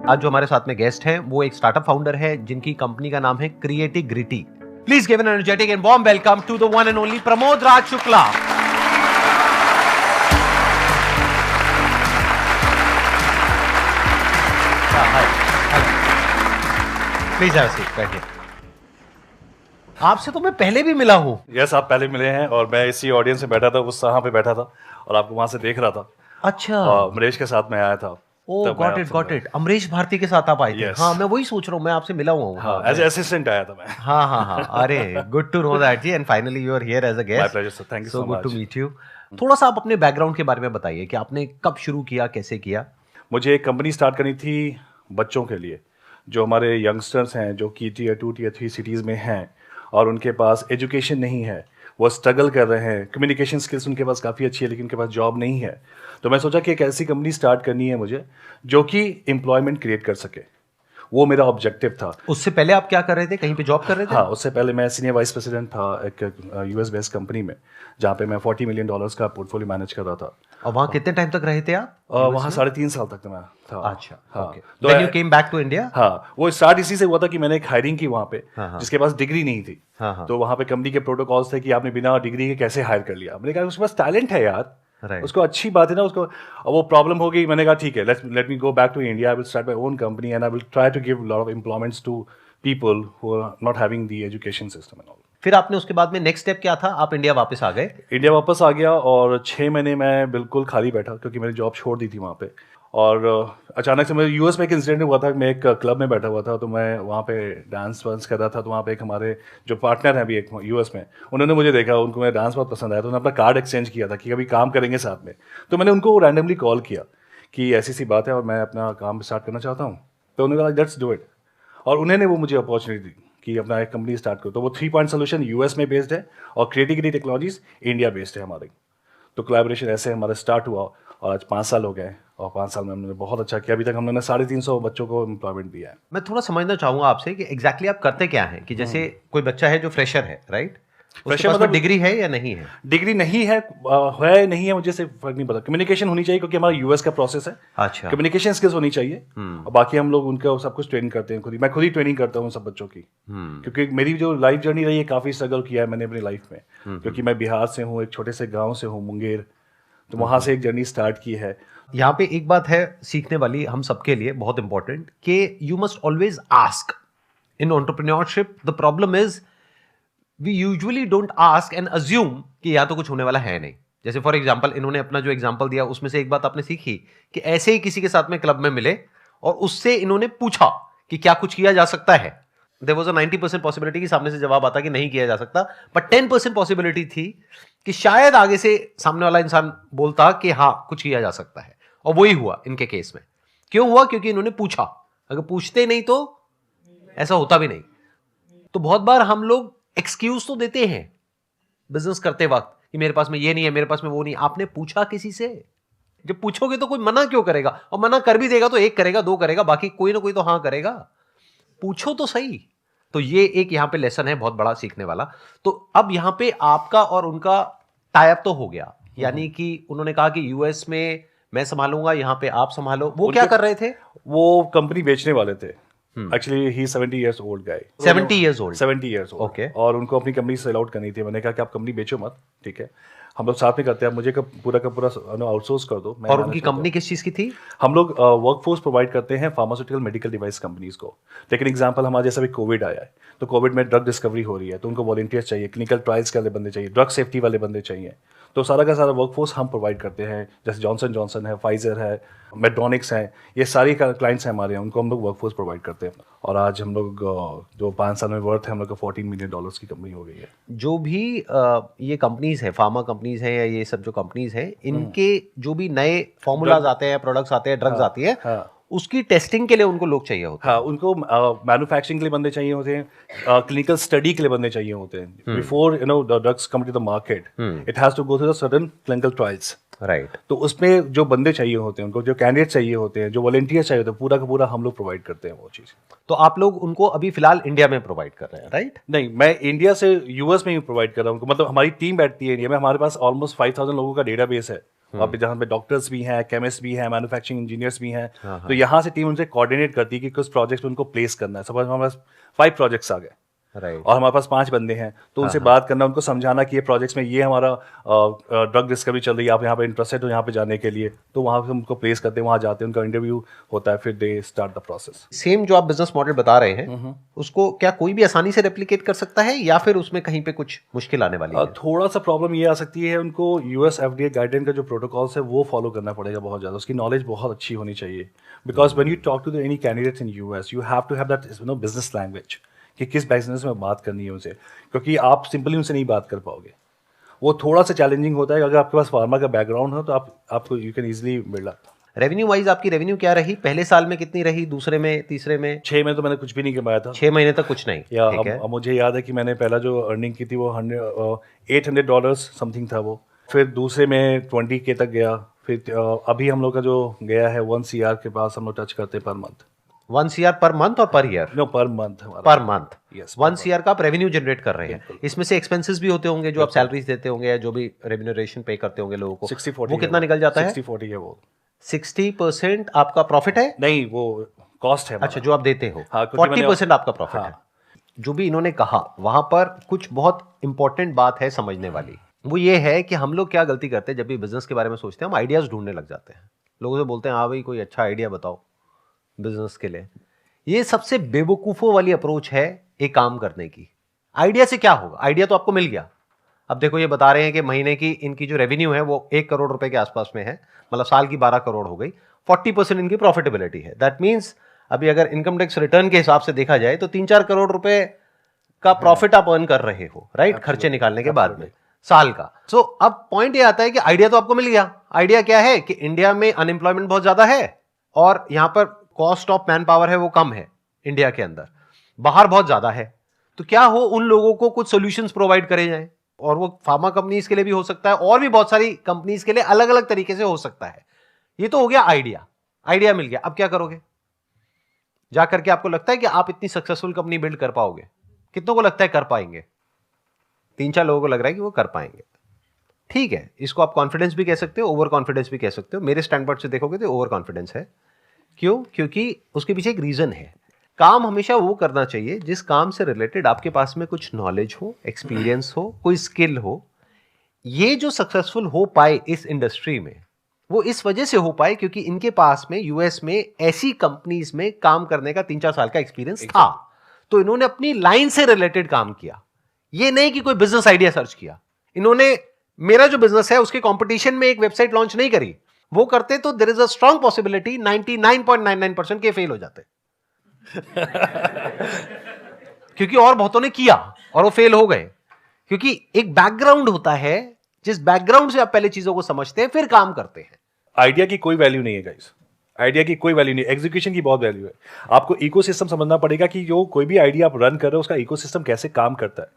आज जो हमारे साथ में गेस्ट हैं वो एक स्टार्टअप फाउंडर है जिनकी कंपनी का नाम है Creatigrity. Please give an energetic and warm welcome to the one and only Pramod Raj Shukla. Please have a seat, बैठिए। आपसे तो मैं पहले भी मिला हूं। यस, आप पहले मिले हैं और मैं इसी ऑडियंस में बैठा था, उस यहाँ पे बैठा था और आपको वहां से देख रहा था। अच्छा, अमरीश के साथ मैं आया था। ओह गॉट इट। अमरीश भारती के साथ आप आए थे? Yes. हाँ, मैं वही सोच रहा हूँ, मैं आपसे मिला हुआ हूँ। हाँ, एज असिस्टेंट आया था मैं। हाँ, अरे good to know that ji, and finally you are here as a guest. My pleasure sir, thank you so good much. To meet you. थोड़ा सा आप अपने बैकग्राउंड के बारे में बताइए कि आपने कब शुरू किया, कैसे किया? मुझे एक कंपनी स्टार्ट करनी थी बच्चों के लिए, जो हमारे यंगस्टर्स हैं, जो कि टीयर 2 टीयर 3 सिटीज़ में हैं और उनके पास एजुकेशन नहीं है, वो स्ट्रगल कर रहे हैं। कम्युनिकेशन स्किल्स उनके पास काफ़ी अच्छी है लेकिन उनके पास जॉब नहीं है। तो मैं सोचा कि एक ऐसी कंपनी स्टार्ट करनी है मुझे जो कि एम्प्लॉयमेंट क्रिएट कर सके। वो मेरा ऑब्जेक्टिव था। उससे पहले आप क्या कर रहे थे? कहीं पे जॉब कर रहे थे? हाँ, उससे पहले मैं सीनियर वाइस प्रेसिडेंट था एक यूएस बेस्ड कंपनी में, जहाँ पे मैं $40 मिलियन का पोर्टफोलियो मैनेज कर रहा था। और वहाँ कितने टाइम तक रहे थे आप? वहाँ 3.5 साल तक मैं था। अच्छा, हाँ। ओके। तो then you came back to India? हाँ, वो स्टार्ट इसी से हुआ था कि मैंने एक हायरिंग की वहाँ पे, हाँ। जिसके पास डिग्री नहीं थी। हाँ। तो वहाँ पे कंपनी के प्रोटोकॉल्स थे कि आपने बिना डिग्री के कैसे हायर कर लिया। मैंने कहा उसके पास टैलेंट है यार, Right. उसको अच्छी बात है ना उसको। वो प्रॉब्लम हो गई, मैंने कहा ठीक है, let me go back to India, I will start my own company and I will try to give lot of employments to people who are not having the education system and all. फिर आपने उसके बाद में next step क्या था? आप India वापस आ गए? इंडिया वापस आ गया और 6 महीने मैं बिल्कुल खाली बैठा क्योंकि मैंने जॉब छोड़ दी थी वहाँ पे। और अचानक से मेरे यूएस में एक इंसिडेंट हुआ था। मैं एक क्लब में बैठा हुआ था, तो मैं वहाँ पे डांस वांस कर रहा था। तो वहाँ पे एक हमारे जो पार्टनर हैं अभी एक यूएस में, उन्होंने मुझे देखा, उनको मेरा डांस बहुत पसंद आया, तो उन्होंने अपना कार्ड एक्सचेंज किया था कि कभी काम करेंगे साथ में। तो मैंने उनको रैंडमली कॉल किया कि ऐसी सी बात है और मैं अपना काम स्टार्ट करना चाहता हूँ। तो उन्होंने कहा लेट्स डू इट, और उन्होंने वो मुझे अपॉर्चुनिटी दी कि अपना एक कंपनी स्टार्ट करो। तो वो 3 पॉइंट सोल्यूशन यूएस में बेस्ड है और क्रिएटिविटी टेक्नोलॉजीज इंडिया बेस्ड है हमारी। तो कोलैबोरेशन ऐसे हमारा स्टार्ट हुआ और आज 5 साल हो गए और 5 साल में हमने बहुत अच्छा किया। अभी तक हमने 350 बच्चों को एम्प्लॉयमेंट दिया है। मैं थोड़ा समझना चाहूंगा आपसे कि एग्जैक्टली आप करते क्या हैं? कि जैसे कोई बच्चा है जो फ्रेशर है, राइट? उसके पास डिग्री है या नहीं है? डिग्री नहीं है, नहीं है, मुझे से फर्क नहीं पड़ता। कम्युनिकेशन होनी चाहिए क्योंकि हमारा यूएस का प्रोसेस है। अच्छा। कम्युनिकेशन स्किल्स होनी चाहिए और बाकी हम लोग उनका सब कुछ ट्रेनिंग करते हैं खुद ही। मैं खुद ही ट्रेनिंग करता हूँ सब बच्चों की, क्योंकि मेरी जो लाइफ जर्नी रही है, काफी स्ट्रगल किया है मैंने अपनी लाइफ में। क्योंकि मैं बिहार से हूँ, एक छोटे से गाँव से हूँ, मुंगेर। तो वहां से एक जर्नी स्टार्ट की है। यहाँ पे एक बात है सीखने वाली हम सबके लिए बहुत इंपॉर्टेंट, कि you must always ask in entrepreneurship. The problem is we usually don't ask and assume कि यहाँ तो कुछ होने वाला है नहीं। जैसे फॉर एग्जाम्पल, इन्होंने अपना जो एग्जाम्पल दिया उसमें से एक बात आपने सीखी कि ऐसे ही किसी के साथ में क्लब में मिले और उससे इन्होंने पूछा कि क्या कुछ किया जा सकता है। देयर वाज अ 90% पॉसिबिलिटी कि सामने से जवाब आता कि नहीं किया जा सकता, बट 10% पॉसिबिलिटी थी कि शायद आगे से सामने वाला इंसान बोलता कि हाँ कुछ किया जा सकता है। और वही हुआ इनके केस में। क्यों हुआ? क्योंकि इन्होंने पूछा। अगर पूछते नहीं तो ऐसा होता भी नहीं। तो बहुत बार हम लोग एक्सक्यूज तो देते हैं बिजनेस करते वक्त कि मेरे पास में ये नहीं है, मेरे पास में वो नहीं। आपने पूछा किसी से? जब पूछोगे तो कोई मना क्यों करेगा? और मना कर भी देगा तो एक करेगा, दो करेगा, बाकी कोई ना कोई तो हाँ करेगा। पूछो तो सही। तो ये एक यहां पे लेसन है बहुत बड़ा सीखने वाला। तो अब यहां पे आपका और उनका टाई अप तो हो गया, यानी कि उन्होंने कहा कि यूएस में मैं संभालूंगा, यहां पे आप संभालो। वो क्या कर रहे थे? वो कंपनी बेचने वाले थे। एक्चुअली ही 70 years old guy। 70 years old? 70 years old। Okay। और उनको अपनी कंपनी सेल आउट करनी थी। मैंने कहा कि आप कंपनी बेचो मत, ठीक है, हम लोग साथ में करते हैं, आप मुझे पूरा का पूरा आउटसोर्स कर दो। और उनकी कंपनी किस चीज की थी? हम लोग वर्कफोर्स प्रोवाइड करते हैं फार्मास्यूटिकल मेडिकल डिवाइस कंपनीज को। लेकिन एग्जांपल हमारे जैसा भी कोविड आया है, तो कोविड में ड्रग डिस्कवरी हो रही है, तो उनको वॉलंटियर्स चाहिए, क्लिनिकल ट्रायल्स वाले बंदे चाहिए, ड्रग सेफ्टी वाले बंदे चाहिए। तो सारा का सारा वर्कफोर्स हम प्रोवाइड करते हैं। जैसे जॉनसन जॉनसन है, फाइजर है, मेडोनिक्स है, ये सारी क्लाइंट्स हैं हमारे, उनको हम लोग वर्कफोर्स प्रोवाइड करते हैं। और आज हम लोग जो 5 साल में वर्थ है हम लोग का $14 मिलियन की कंपनी हो गई है। जो भी ये कंपनीज है, फार्मा कंपनीज हैं या ये सब जो कंपनीज हैं, इनके जो भी नए फॉर्मूलाज आते हैं, प्रोडक्ट्स आते हैं, ड्रग्स आती है, उसकी टेस्टिंग के लिए उनको लोग चाहिए होते हैं। हाँ, उनको मैन्युफैक्चरिंग के लिए बंदे चाहिए होते हैं, क्लिनिकल स्टडी के लिए बंदे चाहिए होते हैं। Before the drugs come to the market, it has to go through the certain clinical trials. Right. तो उसमें जो बंदे चाहिए होते हैं, उनको जो कैंडिडेट चाहिए होते हैं, जो वॉलंटियर्स चाहिए होते हैं, पूरा का पूरा हम लोग प्रोवाइड करते हैं वो चीज़। तो आप लोग उनको अभी फिलहाल इंडिया में प्रोवाइड कर रहे हैं, राइट? नहीं, मैं इंडिया से यूएस में ही प्रोवाइड कर रहा हूँ। मतलब हमारी टीम बैठती है इंडिया में, हमारे पास ऑलमोस्ट 5000 लोगों का डेटाबेस है वहाँ पे जहाँ पे डॉक्टर्स भी हैं, केमिस्ट भी हैं, मैन्युफैक्चरिंग इंजीनियर्स भी हैं, तो यहाँ से टीम उनसे कोऑर्डिनेट करती है कि किस प्रोजेक्ट्स में उनको प्लेस करना है। सपोज हमारे पास 5 प्रोजेक्ट्स आ गए राइट, और हमारे पास 5 बंदे हैं, तो उनसे बात करना, उनको समझाना कि ये प्रोजेक्ट्स में ये हमारा ड्रग डिस्कवरी चल रही है, आप यहाँ पे इंटरेस्टेड हो यहाँ पे जाने के लिए, तो वहाँ पे उनको प्लेस करते हैं, वहाँ जाते हैं, उनका इंटरव्यू होता है, फिर they start the process. Same जो आप बिजनेस मॉडल बता रहे हैं उसको क्या कोई भी आसानी से रेप्लिकेट कर सकता है या फिर उसमें कहीं पे कुछ मुश्किल आने वाली है? थोड़ा सा प्रॉब्लम ये आ सकती है, उनको यूएस एफडीए गाइडलाइन का जो प्रोटोकॉल्स है वो फॉलो करना पड़ेगा बहुत ज़्यादा, उसकी नॉलेज बहुत अच्छी होनी चाहिए, because when you talk to any candidates in US you have to have that business language कि किस बिजनेस में बात करनी है उनसे, क्योंकि आप सिंपली उनसे नहीं बात कर पाओगे। वो थोड़ा सा चैलेंजिंग होता है। अगर आपके पास फार्मा का बैकग्राउंड हो तो आपको you can easily build up. Revenue wise आपकी रेवेन्यू क्या रही? पहले साल में कितनी रही, दूसरे में, तीसरे में? 6 में तो मैंने कुछ भी नहीं कमाया था। 6 महीने तक कुछ नहीं? या ठीक है। अब मुझे याद है कि मैंने पहला जो अर्निंग की थी वो $800 समथिंग था वो, फिर दूसरे में 20K तक गया, फिर अभी हम लोग का जो गया है 1 CR के पास हम लोग टच करते per month. 1 CR per month और per year? No, per month हमारा। Per month? यस, 1 CR का आप रेवेन्यू जनरेट कर रहे हैं। इसमें से एक्सपेंसेस भी होते होंगे जो आप सैलरीज देते होंगे या जो भी रेम्यूनरेशन पे करते होंगे लोगों को, 60-40 वो कितना निकल जाता है? 60-40 है वो। 60% आपका प्रॉफिट है? नहीं, वो कॉस्ट है। अच्छा, जो आप देते हो। हाँ, क्योंकि 40% आपका प्रॉफिट हाँ। है। जो भी इन्होंने कहा वहां पर कुछ बहुत इंपॉर्टेंट बात है समझने वाली। वो ये है कि हम लोग क्या गलती करते हैं जब भी बिजनेस के बारे में सोचते हैं, हम आइडियाज ढूंढने लग जाते हैं। लोगों से बोलते हैं हाँ भाई कोई अच्छा आइडिया बताओ बिजनेस के लिए। ये सबसे बेवकूफों वाली अप्रोच है एक काम करने की। आइडिया से क्या होगा? आइडिया तो आपको मिल गया। अब देखो ये बता रहे हैं कि महीने की इनकी जो रेवेन्यू है वो 1 करोड़ रुपए के आसपास में है, मतलब साल की 12 करोड़ हो गई। 40% इनकी प्रॉफिटेबिलिटी है। दैट मीन्स अभी अगर इनकम टैक्स रिटर्न के हिसाब से देखा जाए तो 3-4 करोड़ रुपए का प्रॉफिट आप अर्न कर रहे हो, राइट? खर्चे निकालने के बाद में साल का। सो अब पॉइंट ये आता है कि आइडिया तो आपको मिल गया। आइडिया क्या है कि इंडिया में अनएम्प्लॉयमेंट बहुत ज्यादा है और यहां पर कॉस्ट ऑफ मैन पावर है वो कम है इंडिया के अंदर, बाहर बहुत ज्यादा है। तो क्या हो उन लोगों को कुछ सॉल्यूशंस प्रोवाइड करे जाएं, और वो फार्मा कंपनीज के लिए भी हो सकता है और भी बहुत सारी कंपनीज के लिए अलग अलग तरीके से हो सकता है। ये तो हो गया आइडिया। आइडिया मिल गया, अब क्या करोगे? जाकर के आपको लगता है कि आप इतनी सक्सेसफुल कंपनी बिल्ड कर पाओगे? कितनों को लगता है कर पाएंगे? 3-4 लोगों को लग रहा है कि वो कर पाएंगे। ठीक है, इसको आप कॉन्फिडेंस भी कह सकते हो, ओवर कॉन्फिडेंस भी कह सकते हो। मेरे स्टैंड पॉइंट से देखोगे तो ओवर कॉन्फिडेंस है। क्यों? क्योंकि उसके पीछे एक रीजन है। काम हमेशा वो करना चाहिए जिस काम से रिलेटेड आपके पास में कुछ नॉलेज हो, एक्सपीरियंस हो, कोई स्किल हो। ये जो सक्सेसफुल हो पाए इस इंडस्ट्री में वो इस वजह से हो पाए क्योंकि इनके पास में यूएस में ऐसी कंपनीज में काम करने का 3-4 साल का एक्सपीरियंस था। तो इन्होंने अपनी लाइन से रिलेटेड काम किया। ये नहीं कि कोई बिजनेस आइडिया सर्च किया। इन्होंने मेरा जो बिजनेस है उसके कंपटीशन में एक वेबसाइट लॉन्च नहीं करी। वो करते तो there is a strong possibility 99.99% के फेल हो जाते क्योंकि और बहुतों ने किया और वो फेल हो गए। क्योंकि एक बैकग्राउंड होता है, जिस बैकग्राउंड से आप पहले चीजों को समझते हैं फिर काम करते हैं। आइडिया की कोई वैल्यू नहीं है गाइस, आइडिया की कोई वैल्यू नहीं, एग्जीक्यूशन की बहुत वैल्यू है। आपको इकोसिस्टम समझना पड़ेगा कि जो कोई भी आइडिया आप रन कर रहे हो उसका इकोसिस्टम कैसे काम करता है।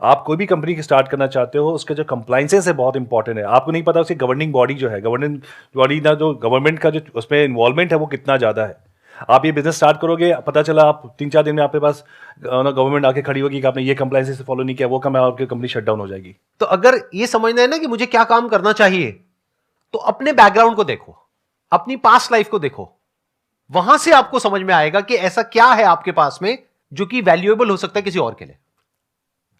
आप कोई भी कंपनी की स्टार्ट करना चाहते हो, उसके जो कंप्लाइंसेस है बहुत इंपॉर्टेंट है। आपको नहीं पता उसकी गवर्निंग बॉडी जो है, गवर्निंग बॉडी ना जो गवर्नमेंट का जो उसमें इन्वॉल्वमेंट है वो कितना ज़्यादा है। आप ये बिजनेस स्टार्ट करोगे, पता चला आप 3-4 दिन में आपके पास गवर्नमेंट आके खड़ी होगी कि आपने ये कंप्लाइंसेस फॉलो नहीं किया, वो काम आपकी कंपनी शट डाउन हो जाएगी। तो अगर ये समझना है ना कि मुझे क्या काम करना चाहिए, तो अपने बैकग्राउंड को देखो, अपनी पास्ट लाइफ को देखो। वहां से आपको समझ में आएगा कि ऐसा क्या है आपके पास में जो कि वैल्यूएबल हो सकता है किसी और के लिए।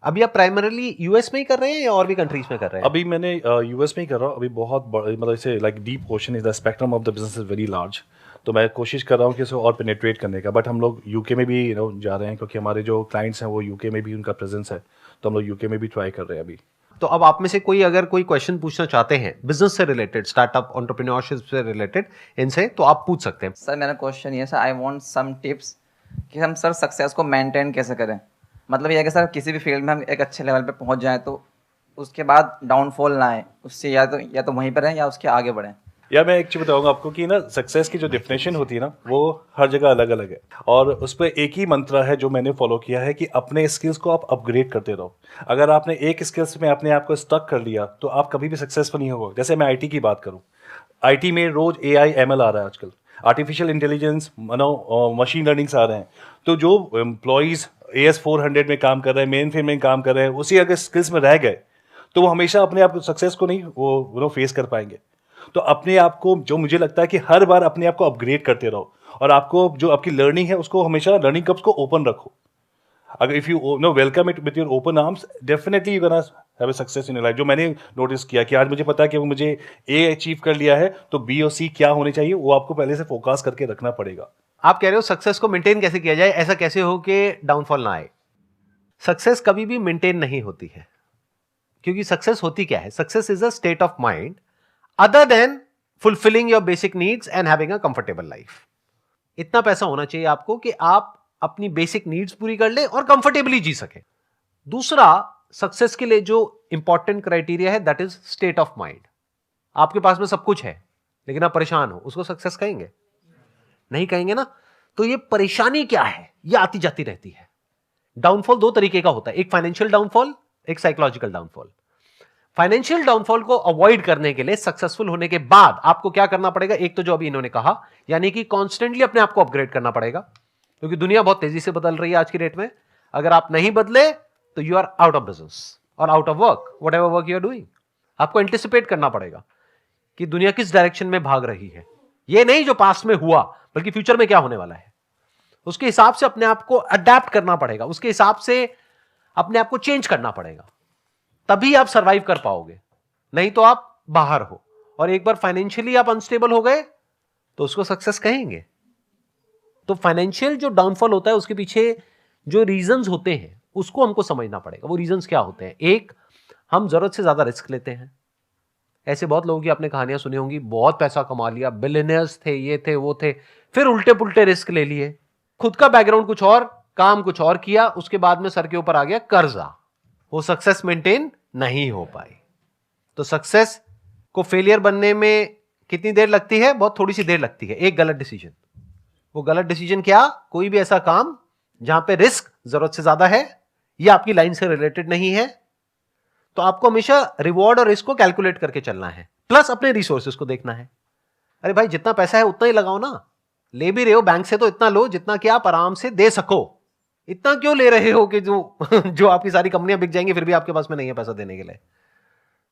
अभी आप प्राइमरीली यूएस में ही कर रहे हैं या और भी कंट्रीज में कर रहे हैं? अभी मैंने यूएस में ही कर रहा हूँ। अभी बहुत मतलब इसे like deep question is the spectrum of the business is very large. तो मैं कोशिश कर रहा हूँ कि इसे और पेनिट्रेट करने का। बट हम लोग यूके में भी जा रहे हैं क्योंकि हमारे जो क्लाइंट्स हैं वो यूके में भी उनका प्रेजेंस है, तो हम लोग यूके में भी ट्राई कर रहे हैं अभी। तो अब आप में से कोई अगर कोई क्वेश्चन पूछना चाहते हैं बिजनेस से रिलेटेड, स्टार्टअप एंटरप्रेन्योरशिप से रिलेटेड इनसे, तो आप पूछ सकते हैं। सर मेरा क्वेश्चन ये sir, I want some tips कि हम सर सक्सेस को मेंटेन कैसे करें। मतलब ये है कि सर किसी भी फील्ड में हम एक अच्छे लेवल पे पहुंच जाएं तो उसके बाद डाउनफॉल ना आए, उससे या तो वहीं पर रहें या उसके आगे बढ़ें। या मैं एक चीज़ बताऊंगा आपको कि ना सक्सेस की जो डेफिनेशन होती है ना वो हर जगह अलग अलग है, और उस पर एक ही मंत्र है जो मैंने फॉलो किया है कि अपने स्किल्स को आप अपग्रेड करते रहो। अगर आपने एक स्किल्स में अपने आप को स्टक कर लिया तो आप कभी भी सक्सेसफुल नहीं होगा। जैसे मैं आईटी की बात करूं, आईटी में रोज AI ML आ रहा है आजकल, आर्टिफिशियल इंटेलिजेंस, मशीन लर्निंग्स आ रहे हैं। तो जो एम्प्लॉयज़ AS400 में काम कर रहे हैं, मेन फ्रेम में काम कर रहे हैं, उसी अगर स्किल्स में रह गए तो वो हमेशा अपने आप सक्सेस को नहीं वो फेस कर पाएंगे। तो अपने आप को, जो मुझे लगता है कि हर बार अपने आप को अपग्रेड करते रहो, और आपको जो आपकी लर्निंग है उसको हमेशा लर्निंग कप्स को ओपन रखो. अगर if you know welcome it with your open arms, definitely you gonna have a success in your life. जो मैंने नोटिस किया कि आज मुझे पता है कि मुझे ए अचीव कर लिया है, तो बी और सी क्या होने चाहिए वो आपको पहले से फोकस करके रखना पड़ेगा. आप कह रहे हो सक्सेस को मेंटेन कैसे किया जाए, ऐसा कैसे हो कि डाउनफॉल ना आए. सक्सेस कभी भी मेंटेन नहीं होती है, क्योंकि सक्सेस होती क्या है? Success is a state of mind other than fulfilling your basic needs and having a comfortable life. इतना पैसा होना चाहिए आपको कि आप अपनी बेसिक नीड्स पूरी कर ले और कंफर्टेबली जी सके. दूसरा, सक्सेस के लिए जो इंपॉर्टेंट क्राइटेरिया है that is state of mind. आपके पास में सब कुछ है लेकिन आप परेशान हो, उसको सक्सेस कहेंगे? नहीं कहेंगे ना. तो ये परेशानी क्या है, ये आती जाती रहती है. डाउनफॉल दो तरीके का होता है, एक फाइनेंशियल डाउनफॉल, एक साइकोलॉजिकल डाउनफॉल. फाइनेंशियल डाउनफॉल को अवॉइड करने के लिए सक्सेसफुल होने के बाद आपको क्या करना पड़ेगा? एक तो जो अभी इन्होंने कहा, यानी कि कॉन्स्टेंटली अपने आप को अपग्रेड करना पड़ेगा, क्योंकि दुनिया बहुत तेजी से बदल रही है आज की डेट में. अगर आप नहीं बदले तो you are out of business और out of work, whatever work you are doing. आपको एंटिसिपेट करना पड़ेगा कि दुनिया किस डायरेक्शन में भाग रही है. ये नहीं जो पास्ट में हुआ, बल्कि फ्यूचर में क्या होने वाला है. उसके हिसाब से अपने आप को अडेप्ट करना पड़ेगा, उसके हिसाब से अपने आप को चेंज करना पड़ेगा, तभी आप सरवाइव कर पाओगे. नहीं तो आप बाहर हो, और एक बार फाइनेंशियली आप अनस्टेबल हो गए तो उसको सक्सेस कहेंगे. तो फाइनेंशियल जो डाउनफॉल होता है उसके पीछे जो रीजंस होते हैं उसको हमको समझना पड़ेगा. वो रीजंस क्या होते हैं? एक, हम जरूरत से ज्यादा रिस्क लेते हैं. ऐसे बहुत लोगों की आपने कहानियां सुनी होंगी, बहुत पैसा कमा लिया, बिलियनियर्स थे, ये थे, वो थे, फिर उल्टे पुल्टे रिस्क ले लिए, खुद का बैकग्राउंड कुछ और, काम कुछ और किया, उसके बाद में सर के ऊपर आ गया कर्जा. वो सक्सेस मेंटेन नहीं हो पाई. तो सक्सेस को फेलियर बनने में कितनी देर लगती है? बहुत थोड़ी सी देर लगती है. एक गलत डिसीजन. वो गलत डिसीजन क्या? कोई भी ऐसा काम जहां पे रिस्क जरूरत से ज्यादा है या आपकी लाइन से रिलेटेड नहीं है. तो आपको हमेशा रिवॉर्ड और रिस्क को कैलकुलेट करके चलना है, प्लस अपने रिसोर्सेज को देखना है. अरे भाई, जितना पैसा है उतना ही लगाओ ना. ले भी रहे हो बैंक से तो इतना लो जितना कि आप आराम से दे सको. इतना क्यों ले रहे हो कि जो आपकी सारी कंपनियां बिक जाएंगी, फिर भी आपके पास में नहीं है पैसा देने के लिए.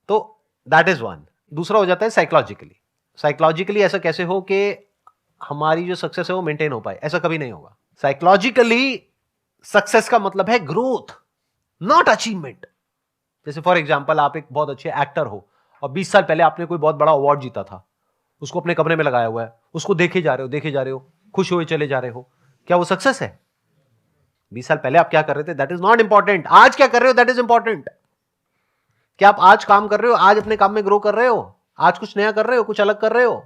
तो दैट इज वन. दूसरा हो जाता है साइकोलॉजिकली. साइकोलॉजिकली ऐसा कैसे हो कि हमारी जो सक्सेस है वो मेंटेन हो पाए? ऐसा कभी नहीं होगा. साइकोलॉजिकली सक्सेस का मतलब है ग्रोथ, नॉट अचीवमेंट. जैसे फॉर एग्जाम्पल, आप एक बहुत अच्छे एक्टर हो और 20 साल पहले आपने कोई बहुत बड़ा अवार्ड जीता था, उसको अपने कमरे में लगाया हुआ है, उसको देखे जा रहे हो, खुश हुए चले जा रहे हो. क्या वो सक्सेस है? 20 साल पहले आप क्या कर रहे थे दैट इज नॉट इंपॉर्टेंट. आज क्या कर रहे हो दैट इज इंपॉर्टेंट. क्या आप आज काम कर रहे हो, आज अपने काम में ग्रो कर रहे हो, आज कुछ नया कर रहे हो, कुछ अलग कर रहे हो,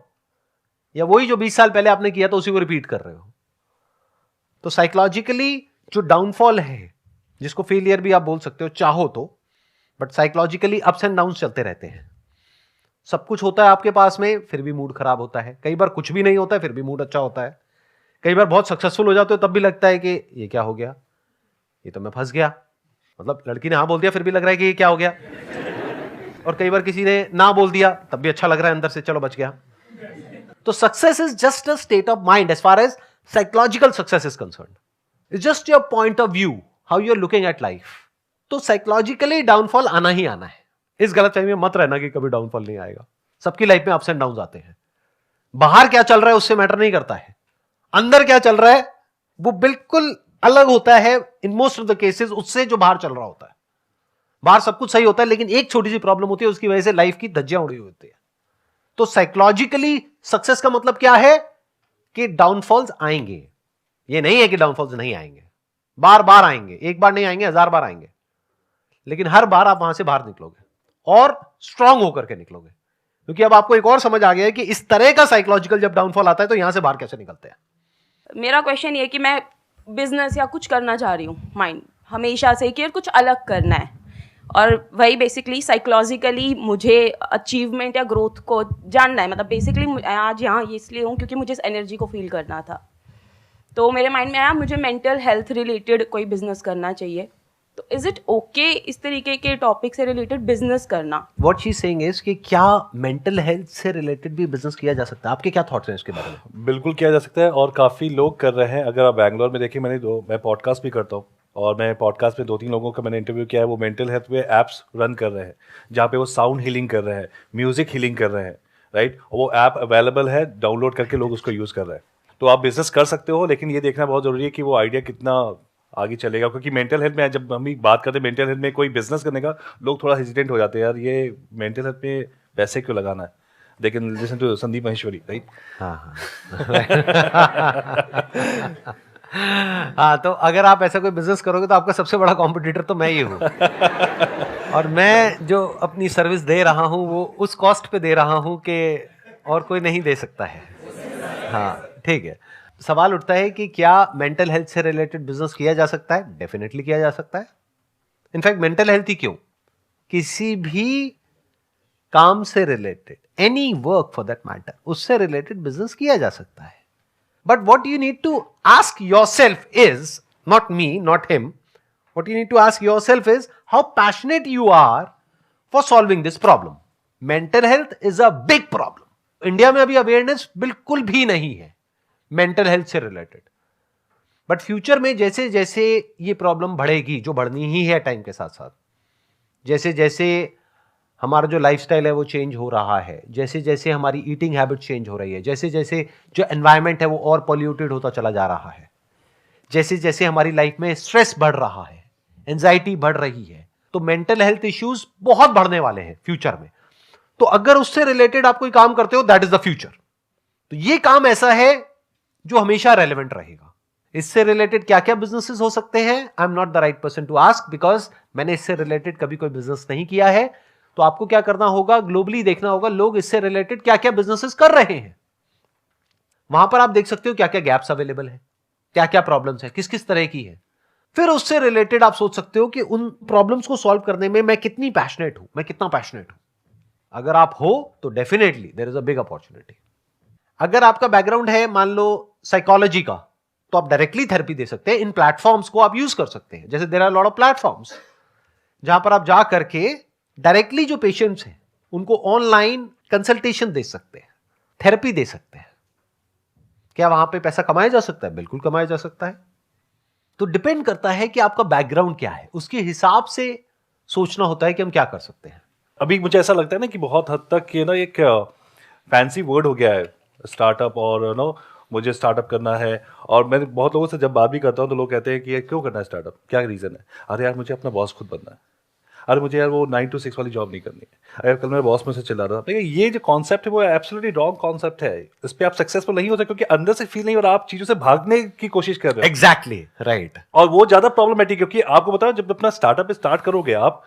या वही जो 20 साल पहले आपने किया था उसी को रिपीट कर रहे हो? तो साइकोलॉजिकली जो डाउनफॉल है, जिसको फेलियर भी आप बोल सकते हो चाहो तो, but psychologically ups and downs चलते रहते हैं. सब कुछ होता है आपके पास में, फिर भी मूड खराब होता है. कई बार कुछ भी नहीं होता है, फिर भी मूड अच्छा होता है. कई बार बहुत सक्सेसफुल हो जाते हो, तब भी लगता है कि ये क्या हो गया, ये तो मैं फंस गया. मतलब लड़की ने हाँ बोल दिया, फिर भी लग रहा है कि ये क्या हो गया. और कई बार किसी ने ना बोल दिया, तब भी अच्छा लग रहा है अंदर से, चलो बच गया. तो success is just a state of mind as far as psychological success is concerned. It's just your point of view, how you are looking at life. तो साइकोलॉजिकली डाउनफॉल आना ही आना है. इस गलतफहमी में मत रहना कि कभी डाउनफॉल नहीं आएगा. सबकी लाइफ में अप्स एंड डाउन्स आते हैं. बाहर क्या चल रहा है उससे मैटर नहीं करता है, अंदर क्या चल रहा है वो बिल्कुल अलग होता है in most of the cases उससे जो बाहर चल रहा होता है. बाहर सब कुछ सही होता है, लेकिन एक छोटी सी प्रॉब्लम होती है, उसकी वजह से लाइफ की धज्जियां उड़ी होती है. तो साइकोलॉजिकली सक्सेस का मतलब क्या है कि डाउनफॉल्स आएंगे. ये नहीं है कि डाउनफॉल्स नहीं आएंगे, बार बार आएंगे. एक बार नहीं आएंगे, 1000 बार आएंगे, लेकिन हर बार आप वहां से बाहर निकलोगे और स्ट्रांग होकर के निकलोगे. क्योंकि अब आपको एक और समझ आ गया है कि इस तरह का साइकोलॉजिकल जब डाउनफॉल आता है तो यहां से बाहर कैसे निकलते हैं. मेरा क्वेश्चन ये कि मैं बिजनेस या कुछ करना चाह रही हूँ, माइंड हमेशा से कि कुछ अलग करना है, और वही बेसिकली साइकोलॉजिकली मुझे अचीवमेंट या ग्रोथ को जानना है. मतलब बेसिकली आज यहाँ इसलिए हूँ क्योंकि मुझे इस एनर्जी को फील करना था. तो मेरे माइंड में आया मुझे मेंटल हेल्थ रिलेटेड कोई बिजनेस करना चाहिए. तो इज इट ओके इस तरीके के टॉपिक से रिलेटेड बिजनेस करना? What she is saying is कि क्या मेंटल हेल्थ से रिलेटेड भी बिजनेस किया जा सकता है? आपके क्या थॉट्स हैं इसके बारे में? बिल्कुल किया जा सकता है, और काफ़ी लोग कर रहे हैं. अगर आप बैंगलोर में देखिए, मैं पॉडकास्ट भी करता हूँ, और मैं पॉडकास्ट में 2-3 लोगों का मैंने इंटरव्यू किया है. वो मेंटल हेल्थ पे एप्स रन कर रहे हैं, जहाँ पे वो साउंड हीलिंग कर रहे हैं, म्यूजिक हीलिंग कर रहे हैं. राइट, वो ऐप अवेलेबल है, डाउनलोड करके लोग उसको यूज़ कर रहे हैं। तो आप बिजनेस कर सकते हो, लेकिन ये देखना बहुत ज़रूरी है कि वो आइडिया कितना आगे चलेगा, क्योंकि मेंटल हेल्थ में जब हम बात करते हैं मेंटल हेल्थ में कोई बिजनेस करने का, लोग थोड़ा हेजिटेंट हो जाते हैं, यार ये मेंटल हेल्थ में पैसे क्यों लगाना है। लेकिन listen to Sandeep Maheshwari, right. हाँ हाँ, तो अगर आप ऐसा कोई बिजनेस करोगे तो आपका सबसे बड़ा कॉम्पिटिटर तो मैं ही हूँ। और मैं जो अपनी सर्विस दे रहा हूँ वो उस कॉस्ट पे दे रहा हूँ कि और कोई नहीं दे सकता है। हाँ, ठीक है। सवाल उठता है कि क्या मेंटल हेल्थ से रिलेटेड बिजनेस किया जा सकता है? डेफिनेटली किया जा सकता है। इनफैक्ट मेंटल हेल्थ ही क्यों, किसी भी काम से related, any work for that matter, उससे रिलेटेड बिजनेस किया जा सकता है। But what you need to ask yourself is, not me, not him, what you need to ask yourself is how passionate you are for solving this problem. Mental health is a big problem. India में अभी awareness बिल्कुल भी नहीं है mental health से related. But future में जैसे जैसे ये प्रॉब्लम बढ़ेगी, जो बढ़नी ही है टाइम के साथ साथ, जैसे जैसे हमारा जो लाइफस्टाइल है वो चेंज हो रहा है, जैसे जैसे हमारी ईटिंग हैबिट चेंज हो रही है, जैसे जैसे जो एनवायरनमेंट है वो और पॉल्यूटेड होता चला जा रहा है, जैसे जैसे हमारी लाइफ में स्ट्रेस बढ़ रहा है, एंजाइटी बढ़ रही है, तो मेंटल हेल्थ इश्यूज बहुत बढ़ने वाले हैं फ्यूचर में। तो अगर उससे रिलेटेड आप कोई काम करते हो, दैट इज द फ्यूचर। तो ये काम ऐसा है जो हमेशा रेलेवेंट रहेगा। इससे रिलेटेड क्या क्या बिजनेसेस हो सकते हैं, I am not the right person to ask, because मैंने इससे रिलेटेड कभी कोई बिजनेस नहीं किया है। तो आपको क्या करना होगा, ग्लोबली देखना होगा लोग इससे रिलेटेड क्या क्या बिजनेसेस कर रहे हैं। वहां पर आप देख सकते हो क्या क्या गैप्स अवेलेबल है, क्या क्या प्रॉब्लम्स है, किस किस तरह की है। फिर उससे रिलेटेड आप सोच सकते हो कि उन प्रॉब्लम्स को सॉल्व करने में मैं कितनी पैशनेट हूं, मैं कितना पैशनेट हूं। अगर आप हो तो definitely there is a big opportunity. अगर आपका बैकग्राउंड है मान लो साइकोलॉजी का, तो आप डायरेक्टली थेरेपी दे सकते हैं। इन प्लेटफॉर्म्स को आप यूज कर सकते हैं। जैसे there are lot of platforms जहां पर आप जा करके डायरेक्टली जो पेशेंट्स हैं उनको ऑनलाइन कंसल्टेशन दे सकते हैं, थेरेपी दे सकते हैं। क्या वहां पे पैसा कमाया जा सकता है? बिल्कुल कमाया जा सकता है। तो डिपेंड करता है कि आपका बैकग्राउंड क्या है, उसके हिसाब से सोचना होता है कि हम क्या कर सकते हैं। अभी मुझे ऐसा लगता है ना कि बहुत हद तक ये ना एक फैंसी वर्ड हो गया है स्टार्टअप, और नो मुझे स्टार्टअप करना है। और मैं बहुत लोगों से जब बात भी करता हूँ तो लोग कहते हैं कि ये क्यों करना है स्टार्टअप, क्या रीज़न है? अरे यार मुझे अपना बॉस खुद बनना है, अरे मुझे यार वो 9 to 6 वाली जॉब नहीं करनी है, अरे कल मेरे बॉस में से चिल्ला रहा था। ये जो कॉन्सेप्ट है वो एब्सोल्युटली रॉन्ग कॉन्सेप्ट है। इस पर आप सक्सेसफुल नहीं हो सकते क्योंकि अंदर से फील नहीं हो रहा, आप चीज़ों से भागने की कोशिश कर रहे हो। Exactly right. और वो ज़्यादा प्रॉब्लमेटिक, क्योंकि आपको बताओ जब अपना स्टार्टअप स्टार्ट करोगे आप,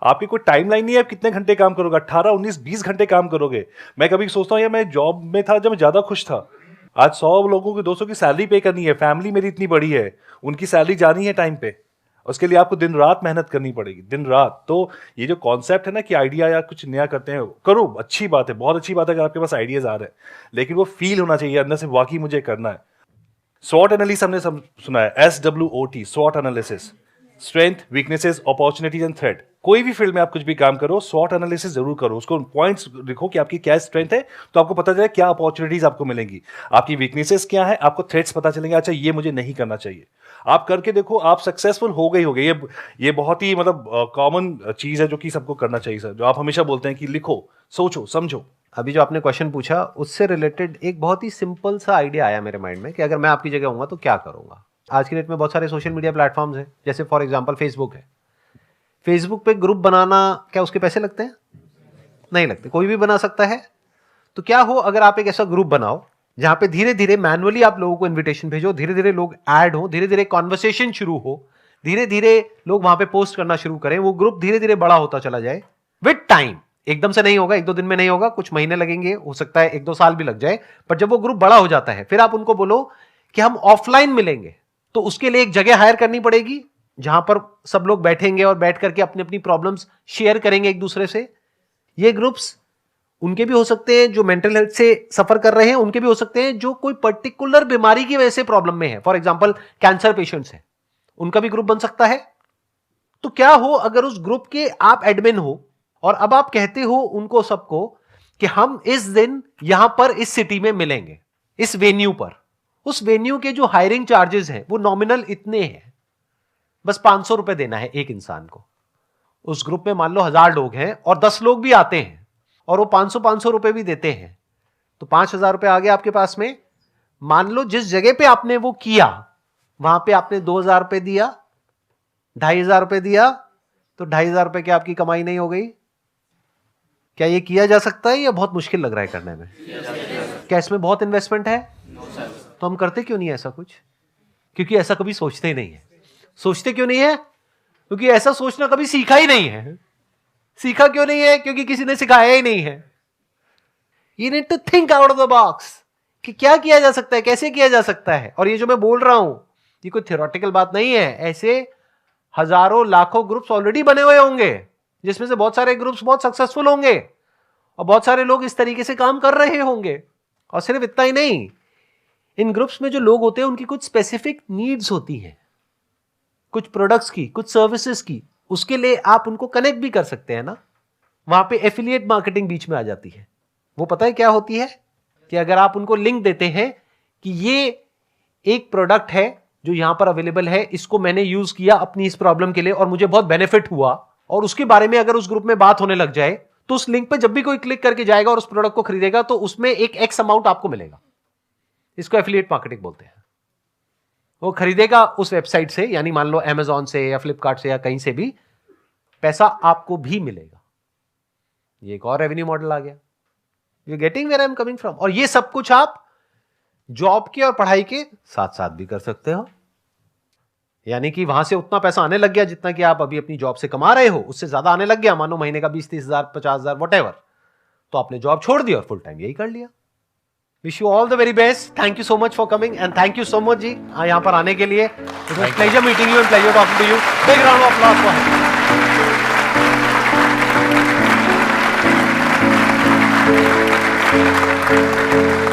आपकी कोई टाइमलाइन नहीं है आप कितने घंटे काम करोगे, 18, 19, 20 घंटे काम करोगे। मैं कभी सोचता हूँ यार मैं जॉब में था जब मैं ज़्यादा खुश था, आज 100 लोगों की 200 की सैलरी पे करनी है, फैमिली मेरी इतनी बड़ी है, उनकी सैलरी जानी है टाइम पे, उसके लिए आपको दिन रात मेहनत करनी पड़ेगी, दिन रात। तो ये जो कॉन्सेप्ट है ना कि आइडिया या कुछ नया करते हैं, करो, अच्छी बात है, बहुत अच्छी बात है अगर आपके पास आइडियाज आ रहे हैं, लेकिन वो फील होना चाहिए अंदर से, वाकई मुझे करना है। SWOT एनालिसिस हमने सुना है, SWOT, SWOT analysis, strength, weaknesses, opportunities and threat. कोई भी फील्ड में आप कुछ भी काम करो, SWOT एनालिसिस जरूर करो, उसको पॉइंट्स लिखो कि आपकी क्या स्ट्रेंथ है, तो आपको पता चले क्या अपॉर्चुनिटीज आपको मिलेंगी, आपकी वीकनेसेस क्या है, आपको थ्रेट्स पता चलेंगे, अच्छा ये मुझे नहीं करना चाहिए। आप करके देखो, आप सक्सेसफुल हो गए। ये बहुत ही मतलब कॉमन चीज है जो कि सबको करना चाहिए सर, जो आप हमेशा बोलते हैं कि लिखो, सोचो, समझो। अभी जो आपने क्वेश्चन पूछा उससे रिलेटेड एक बहुत ही सिंपल सा आइडिया आया मेरे माइंड में कि अगर मैं आपकी जगह होऊंगा तो क्या करूंगा। आज की डेट में बहुत सारे सोशल मीडिया प्लेटफॉर्म्स हैं, जैसे फॉर एग्जांपल फेसबुक है। फेसबुक पे ग्रुप बनाना, क्या उसके पैसे लगते हैं? नहीं लगते, कोई भी बना सकता है। तो क्या हो अगर आप एक ऐसा ग्रुप बनाओ जहां पे धीरे धीरे मैनुअली आप लोगों को इन्विटेशन भेजो, धीरे धीरे लोग ऐड हो, धीरे धीरे कॉन्वर्सेशन शुरू हो, धीरे धीरे लोग वहां पे पोस्ट करना शुरू करें, वो ग्रुप धीरे धीरे बड़ा होता चला जाए विद टाइम। एकदम से नहीं होगा, 1-2 दिन में नहीं होगा, कुछ महीने लगेंगे, हो सकता है 1-2 साल भी लग जाए। पर जब वो ग्रुप बड़ा हो जाता है फिर आप उनको बोलो कि हम ऑफलाइन मिलेंगे, तो उसके लिए एक जगह हायर करनी पड़ेगी जहां पर सब लोग बैठेंगे और बैठ करके अपनी अपनी प्रॉब्लम्स शेयर करेंगे एक दूसरे से। ये ग्रुप्स उनके भी हो सकते हैं जो मेंटल हेल्थ से सफर कर रहे हैं, उनके भी हो सकते हैं जो कोई पर्टिकुलर बीमारी की वजह से प्रॉब्लम में है, फॉर एग्जांपल कैंसर पेशेंट्स हैं, उनका भी ग्रुप बन सकता है। तो क्या हो अगर उस ग्रुप के आप एडमिन हो और अब आप कहते हो उनको सबको कि हम इस दिन यहां पर इस सिटी में मिलेंगे, इस वेन्यू पर। उस वेन्यू के जो हायरिंग चार्जेस हैं वो नॉमिनल इतने हैं, बस 500 रुपए देना है एक इंसान को। उस ग्रुप में मान लो 1000 लोग हैं और 10 लोग भी आते हैं और वो 500 रुपए भी देते हैं, तो 5,000 रुपए आ गए आपके पास में। मान लो जिस जगह पे आपने वो किया वहां पे आपने 2,000 रुपए दिया, 2,500 रुपए दिया, तो 2,500 रुपए की आपकी कमाई नहीं हो गई? क्या ये किया जा सकता है या बहुत मुश्किल लग रहा है करने में? क्या इसमें बहुत इन्वेस्टमेंट है? तो हम करते क्यों नहीं ऐसा कुछ? क्योंकि ऐसा कभी सोचते ही नहीं है। सोचते क्यों नहीं है? क्योंकि ऐसा सोचना कभी सीखा ही नहीं है। सीखा क्यों नहीं है? क्योंकि किसी ने सिखाया ही नहीं है। You need to think out of the box कि क्या किया जा सकता है, कैसे किया जा सकता है। और ये जो मैं बोल रहा हूं ये कोई थियोरेटिकल बात नहीं है। ऐसे हजारों लाखों ग्रुप्स ऑलरेडी बने हुए होंगे जिसमें से बहुत सारे ग्रुप्स बहुत सक्सेसफुल होंगे और बहुत सारे लोग इस तरीके से काम कर रहे होंगे। और सिर्फ इतना ही नहीं, इन ग्रुप्स में जो लोग होते हैं उनकी कुछ स्पेसिफिक नीड्स होती हैं, कुछ प्रोडक्ट्स की, कुछ सर्विसेज की। उसके लिए आप उनको कनेक्ट भी कर सकते हैं ना। वहां पे एफिलिएट मार्केटिंग बीच में आ जाती है। वो पता है क्या होती है कि अगर आप उनको लिंक देते हैं कि ये एक प्रोडक्ट है जो यहां पर अवेलेबल है, इसको मैंने यूज किया अपनी इस प्रॉब्लम के लिए और मुझे बहुत बेनिफिट हुआ, और उसके बारे में अगर उस ग्रुप में बात होने लग जाए तो उस लिंक पे जब भी कोई क्लिक करके जाएगा और उस प्रोडक्ट को खरीदेगा तो उसमें एक एक्स अमाउंट आपको मिलेगा। इसको एफिलिएट मार्केटिंग बोलते हैं। वो खरीदेगा उस वेबसाइट से, यानी मान लो अमेजॉन से या फ्लिपकार्ट से या कहीं से भी, पैसा आपको भी मिलेगा। ये एक और रेवेन्यू मॉडल आ गया। You getting where I am coming from. और ये सब कुछ आप जॉब के और पढ़ाई के साथ साथ भी कर सकते हो। यानी कि वहां से उतना पैसा आने लग गया जितना कि आप अभी अपनी जॉब से कमा रहे हो, उससे ज्यादा आने लग गया, मानो महीने का 20-30 हजार, 50 हजार, वट तो आपने जॉब छोड़ दी और फुल टाइम यही कर लिया। Wish you all the very best. Thank you so much for coming and thank you so much जी यहां पर आने के लिए। It was pleasure meeting you and pleasure talking to you. Big round of applause for him.